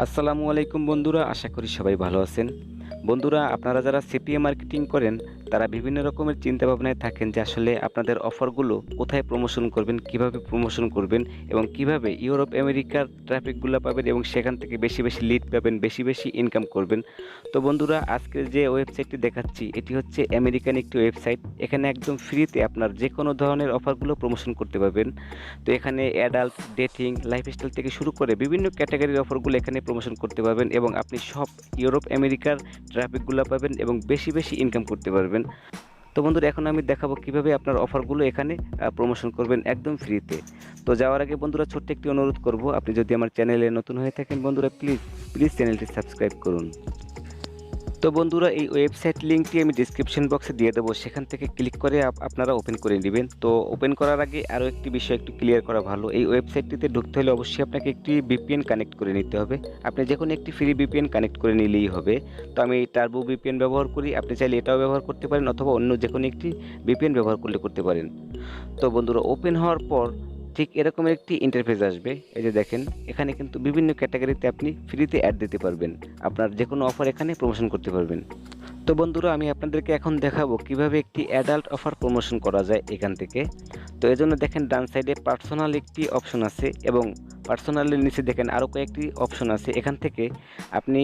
আসসালামু আলাইকুম বন্ধুরা, আশা করি সবাই ভালো আছেন। বন্ধুরা, আপনারা যারা সিপিএ মার্কেটিং করেন তারা বিভিন্ন রকমের চিন্তাভাবনায় থাকেন যে আসলে আপনাদের অফারগুলো কোথায় প্রমোশন করবেন, কিভাবে প্রমোশন করবেন এবং কিভাবে ইউরোপ আমেরিকার ট্রাফিকগুলো পাবেন এবং সেখান থেকে বেশি বেশি লিড পাবেন, বেশি বেশি ইনকাম করবেন। তো বন্ধুরা, আজকে যে ওয়েবসাইটটি দেখাচ্ছি এটি হচ্ছে আমেরিকান একটি ওয়েবসাইট। এখানে একদম ফ্রিতে আপনার যে কোনো ধরনের অফারগুলো প্রমোশন করতে পারবেন। তো এখানে অ্যাডাল্ট, ডেটিং, লাইফস্টাইল থেকে শুরু করে বিভিন্ন ক্যাটাগরির অফারগুলো এখানে প্রমোশন করতে পারবেন এবং আপনি সব ইউরোপ আমেরিকার ট্রাফিকগুলো পাবেন এবং বেশি বেশি ইনকাম করতে পারবেন। তো বন্ধুরা, এখন আমি দেখাবো কিভাবে আপনার অফারগুলো এখানে প্রমোশন করবেন একদম ফ্রিতে। তো যাওয়ার আগে বন্ধুরা, ছোট্ট একটি অনুরোধ করব, আপনি যদি আমার চ্যানেলে নতুন হয়ে থাকেন বন্ধুরা, প্লিজ প্লিজ চ্যানেলটি সাবস্ক্রাইব করুন। তো বন্ধুরা, এই ওয়েবসাইট লিঙ্কটি আমি ডিসক্রিপশন বক্সে দিয়ে দেবো, সেখান থেকে ক্লিক করে আপনারা ওপেন করে নেবেন। তো ওপেন করার আগে আরও একটি বিষয় একটু ক্লিয়ার করা ভালো, এই ওয়েবসাইটটিতে ঢুকতে হলে অবশ্যই আপনাকে একটি ভিপিএন কানেক্ট করে নিতে হবে। আপনি যে কোনো একটি ফ্রি ভিপিএন কানেক্ট করে নিলেই হবে। তো আমি টার্বো ভিপিএন ব্যবহার করি, আপনি চাইলে এটাও ব্যবহার করতে পারেন অথবা অন্য যে কোনো একটি ভিপিএন ব্যবহার করলে করতে পারেন। তো বন্ধুরা, ওপেন হওয়ার পর ঠিক এরকম একটি ইন্টারফেস আসবে। এই যে দেখেন, এখানে কিন্তু বিভিন্ন ক্যাটাগরিতে আপনি ফ্রিতে অ্যাড দিতে পারবেন, আপনার যে কোনো অফার এখানে প্রমোশন করতে পারবেন। তো বন্ধুরা, আমি আপনাদেরকে এখন দেখাবো কিভাবে একটি অ্যাডাল্ট অফার প্রমোশন করা যায় এখান থেকে। তো এজন্য দেখেন ডান সাইডে পার্সোনাল একটি অপশন আছে এবং পার্সোনালের নিচে দেখেন আরও কয়েকটি অপশন আছে। এখান থেকে আপনি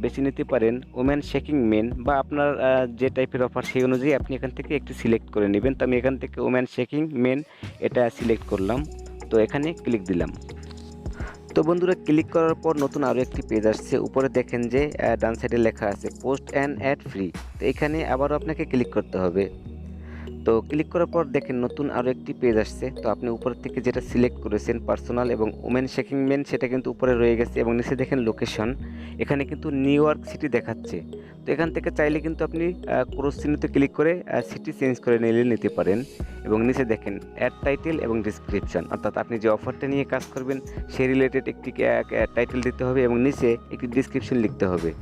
বেছে নিতে পারেন ওমেন শেকিং মেন, বা আপনার যে টাইপের অফার সেই অনুযায়ী আপনি এখান থেকে একটি সিলেক্ট করে নেবেন। তো আমি এখান থেকে ওমেন শেকিং মেন এটা সিলেক্ট করলাম। তো এখানে ক্লিক দিলাম। তো বন্ধুরা, ক্লিক করার পর নতুন আরও একটি পেজ আসছে। উপরে দেখেন যে ডান সাইডে লেখা আছে পোস্ট অ্যান্ড অ্যাড ফ্রি। তো এখানে আবারও আপনাকে ক্লিক করতে হবে। তো ক্লিক করার পর দেখেন নতুন আরও একটি পেজ আসছে। তো আপনি উপর থেকে যেটা সিলেক্ট করেছেন পার্সোনাল এবং ওমেন শেকিং মেন, সেটা কিন্তু উপরে রয়ে গেছে এবং নিচে দেখেন লোকেশন, এখানে কিন্তু নিউ ইয়র্ক সিটি দেখাচ্ছে। তো এখান থেকে চাইলে কিন্তু আপনি ক্রস চিহ্নতে ক্লিক করে সিটি চেঞ্জ করে নিতে পারেন। এবং নিচে দেখেন অ্যাড টাইটেল এবং ডিসক্রিপশন, অর্থাৎ আপনি যে অফারটা নিয়ে কাজ করবেন সেই রিলেটেড একটি টাইটেল দিতে হবে এবং নিচে একটি ডিসক্রিপশন লিখতে হবে।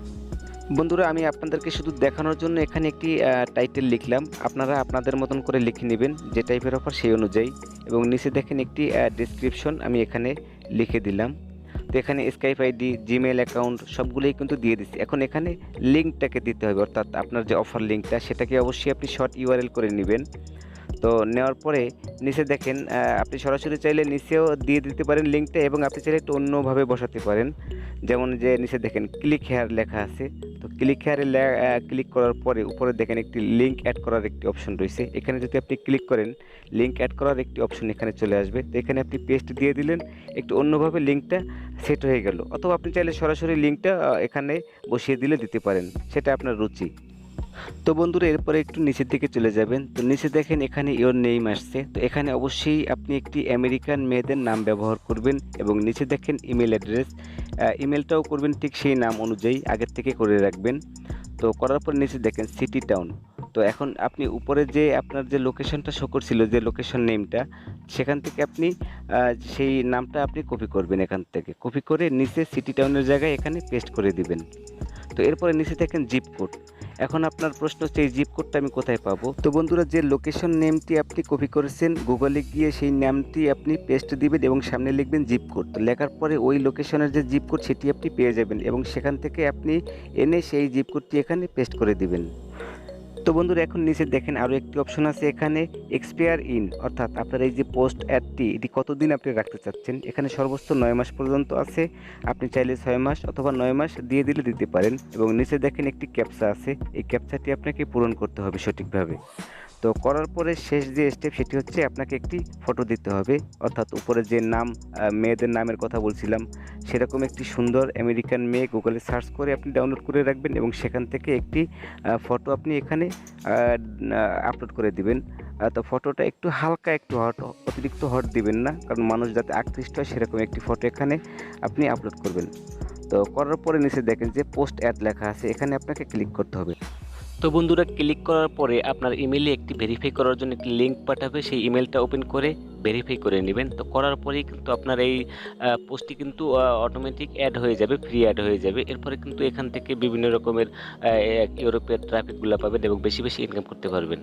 বন্ধুরা, আমি আপনাদেরকে শুধু দেখানোর জন্য এখানে একটি টাইটেল লিখলাম, আপনারা আপনাদের মতন করে লিখে নেবেন যে টাইপের অফার সেই অনুযায়ী। এবং নিচে দেখেন একটি ডেসক্রিপশন আমি এখানে লিখে দিলাম। তো এখানে স্কাইপ আইডি, জিমেল অ্যাকাউন্ট সবগুলোই কিন্তু দিয়ে দিচ্ছি। এখন এখানে লিঙ্কটাকে দিতে হবে, অর্থাৎ আপনার যে অফার লিঙ্কটা সেটাকে অবশ্যই আপনি শর্ট ইউআরএল করে নেবেন। তো নেওয়ার পরে নিচে দেখেন আপনি সরাসরি চাইলে নিচেও দিয়ে দিতে পারেন লিঙ্কটা, এবং আপনি চাইলে একটু অন্যভাবে বসাতে পারেন। যেমন যে নিচে দেখেন ক্লিক হেয়ার লেখা আছে। তো ক্লিক হেয়ারে ক্লিক করার পরে উপরে দেখেন একটি লিঙ্ক অ্যাড করার একটি অপশন রয়েছে। এখানে যদি আপনি ক্লিক করেন লিঙ্ক অ্যাড করার একটি অপশন এখানে চলে আসবে। তো এখানে আপনি পেস্ট দিয়ে দিলেন, একটু অন্যভাবে লিঙ্কটা সেট হয়ে গেল। অথবা আপনি চাইলে সরাসরি লিঙ্কটা এখানে বসিয়ে দিতে পারেন, সেটা আপনার রুচি। তো বন্ধুরা, এরপরে একটু নিচের দিকে চলে যাবেন। তো নিচে দেখেন এখানে ইওর নেম আসছে। তো এখানে অবশ্যই আপনি একটি আমেরিকান মেয়েদের নাম ব্যবহার করবেন এবং নিচে দেখেন ইমেল অ্যাড্রেস, ইমেলটাও করবেন ঠিক সেই নাম অনুযায়ী, আগের থেকে করে রাখবেন। তো করার পর নিচে দেখেন সিটি টাউন। তো এখন আপনি উপরে যে আপনার যে লোকেশনটা শো করছিল, যে লোকেশন নেমটা, সেখান থেকে আপনি সেই নামটা আপনি কপি করবেন। এখান থেকে কপি করে নিচে সিটি টাউনের জায়গায় এখানে পেস্ট করে দিবেন। তো এরপরে নিচে দেখেন জিপ কোড। এখন আপনার প্রশ্ন হচ্ছে এই জিপ কোডটা আমি কোথায় পাবো? তো বন্ধুরা, যে লোকেশন নেমটি আপনি কপি করেছেন গুগলে গিয়ে সেই নামটি আপনি পেস্ট দিবেন এবং সামনে লিখবেন জিপ কোড। তো লেখার পরে ওই লোকেশনের যে জিপ কোড সেটি আপনি পেয়ে যাবেন এবং সেখান থেকে আপনি এনে সেই জিপ কোডটি এখানে পেস্ট করে দিবেন। তো বন্ধুরা, এখন নিচে দেখেন আরও একটি অপশন আছে, এখানে এক্সপায়ার ইন, অর্থাৎ আপনার এই যে পোস্ট অ্যাডটি এটি কতদিন আপনি রাখতে চাচ্ছেন। এখানে সর্বোচ্চ 9 মাস পর্যন্ত আছে, আপনি চাইলে 6 মাস অথবা 9 মাস দিয়ে দিতে পারেন। এবং নিচে দেখেন একটি ক্যাপচা আছে, এই ক্যাপচাটি আপনাকে পূরণ করতে হবে সঠিকভাবে। তো করার পরে শেষ যে স্টেপ সেটি হচ্ছে আপনাকে একটি ফটো দিতে হবে, অর্থাৎ উপরে যে নাম মেয়েদের নামের কথা বলছিলাম সেরকম একটি সুন্দর আমেরিকান মেয়ে গুগলে সার্চ করে আপনি ডাউনলোড করে রাখবেন এবং সেখান থেকে একটি ফটো আপনি এখানে আপলোড করে দিবেন। তো ফটোটা একটু হালকা একটু হট, অতিরিক্ত হট দিবেন না, কারণ মানুষ যাতে আকৃষ্ট হয় সেরকম একটি ফটো এখানে আপনি আপলোড করবেন। তো করার পরে নিচে দেখেন যে পোস্ট অ্যাড লেখা আছে, এখানে আপনাকে ক্লিক করতে হবে। তো বন্ধুরা, ক্লিক করার পরে আপনার ইমেইলে একটি ভেরিফাই করার জন্য একটি লিঙ্ক পাঠাবে, সেই ইমেলটা ওপেন করে ভেরিফাই করে নেবেন। তো করার পরেই কিন্তু আপনার এই পোস্টটি কিন্তু অটোমেটিক অ্যাড হয়ে যাবে, ফ্রি অ্যাড হয়ে যাবে। এরপরে কিন্তু এখান থেকে বিভিন্ন রকমের ইউরোপের ট্রাফিকগুলো পাবেন এবং বেশি বেশি ইনকাম করতে পারবেন।